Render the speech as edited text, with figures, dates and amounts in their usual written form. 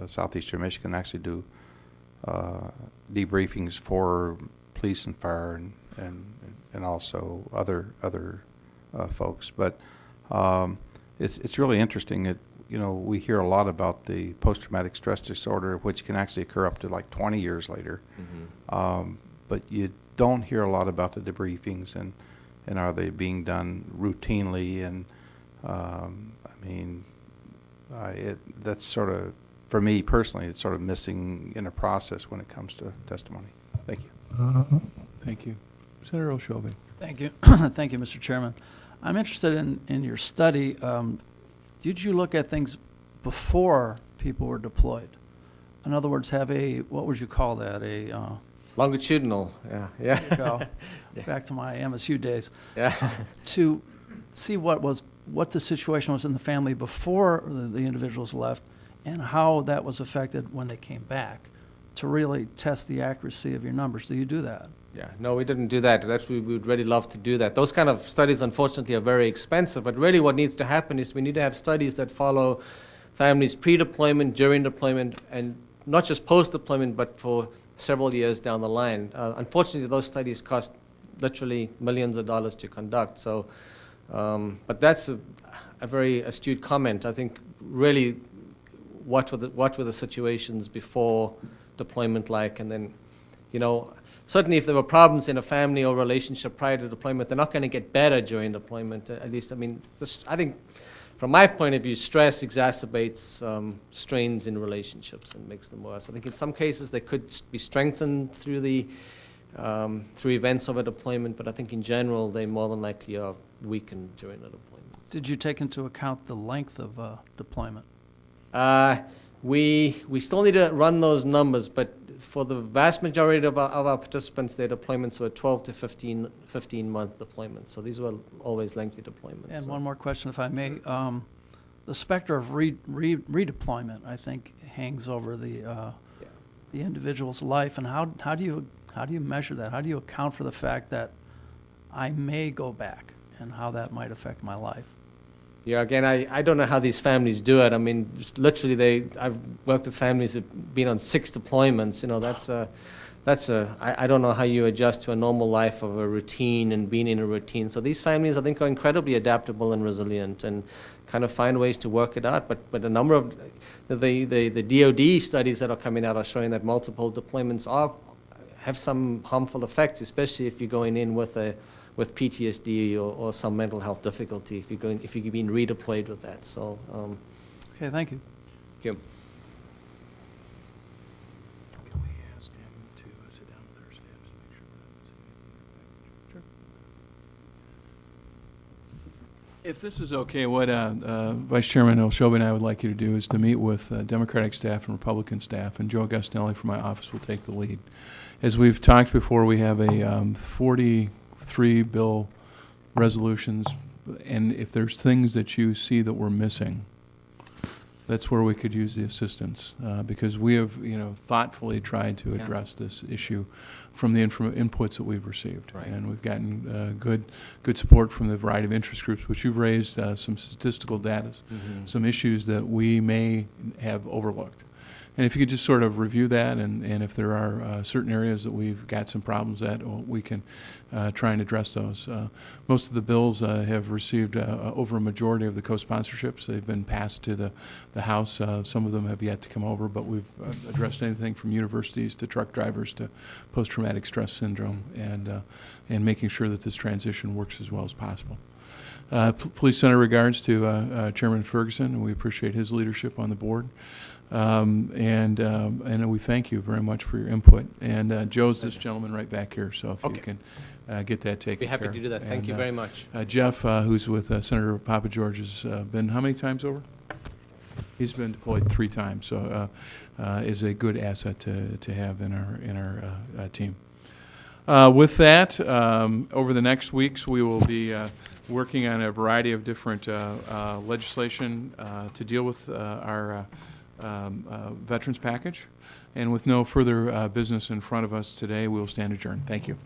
Southeastern Michigan actually do debriefings for police and fire and also other folks. But it's really interesting that, you know, we hear a lot about the post-traumatic stress disorder, which can actually occur up to like 20 years later. But you don't hear a lot about the debriefings and are they being done routinely. And I mean, that's sort of, for me personally, it's sort of missing in a process when it comes to testimony. Thank you. Thank you. Senator O'Shaughnessy. Thank you. Thank you, Mr. Chairman. I'm interested in your study. Did you look at things before people were deployed? In other words, have a, what would you call that, a... Longitudinal, yeah. There you go. Yeah. Back to my MSU days. Yeah. To see what the situation was in the family before the individuals left and how that was affected when they came back, to really test the accuracy of your numbers. Do you do that? Yeah, no, we didn't do that. We would really love to do that. Those kind of studies, unfortunately, are very expensive, but really what needs to happen is we need to have studies that follow families pre-deployment, during deployment, and not just post-deployment, but for several years down the line. Unfortunately, those studies cost literally millions of dollars to conduct. So, but that's a very astute comment. I think really what were the situations before deployment like, and then, you know, certainly if there were problems in a family or relationship prior to deployment, they're not going to get better during deployment. At least, I mean, I think from my point of view, stress exacerbates strains in relationships and makes them worse. I think in some cases they could be strengthened through through events of a deployment, but I think in general they more than likely are weakened during a deployment. Did you take into account the length of deployment? We still need to run those numbers, but for the vast majority of our participants, their deployments were 12 to 15-month deployments. So these were always lengthy deployments. And so. one more question, if I may. The specter of redeployment, I think, hangs over the individual's life. And how do you measure that? How do you account for the fact that I may go back and how that might affect my life? Yeah, again, I don't know how these families do it. I mean, just literally, I've worked with families who've been on 6 deployments. You know, I don't know how you adjust to a normal life of a routine and being in a routine. So these families, I think, are incredibly adaptable and resilient and kind of find ways to work it out. But a number of the DoD studies that are coming out are showing that multiple deployments have some harmful effects, especially if you're going in with PTSD or some mental health difficulty if you're being redeployed with that. So. Okay, thank you. Thank you. Can we ask him to sit down with our staff to make sure we're not missing anything? Sure. If this is okay, what Vice Chairman O'Shaughnessy and I would like you to do is to meet with Democratic staff and Republican staff, and Joe Gastelli from my office will take the lead. As we've talked before, we have a 43 bill resolutions, and if there's things that you see that we're missing, that's where we could use the assistance, because we have, thoughtfully tried to address this issue from the inputs that we've received. Right. And we've gotten good support from the variety of interest groups, which you've raised some statistical data, some issues that we may have overlooked. And if you could just sort of review that, and if there are certain areas that we've got some problems at, we can try and address those. Most of the bills have received over a majority of the co-sponsorships. They've been passed to the House. Some of them have yet to come over, but we've addressed anything from universities to truck drivers to post-traumatic stress syndrome, and making sure that this transition works as well as possible. Please send our regards to Chairman Ferguson, and we appreciate his leadership on the board. And we thank you very much for your input. And Joe's this gentleman right back here, so if you can get that taken Be happy care to do that. Thank you very much. Jeff, who's with Senator Papa George, has been how many times over? He's been deployed 3 times, so is a good asset to have in our team. With that, over the next weeks, we will be working on a variety of different legislation to deal with our veterans package. And with no further business in front of us today, we will stand adjourned. Thank you.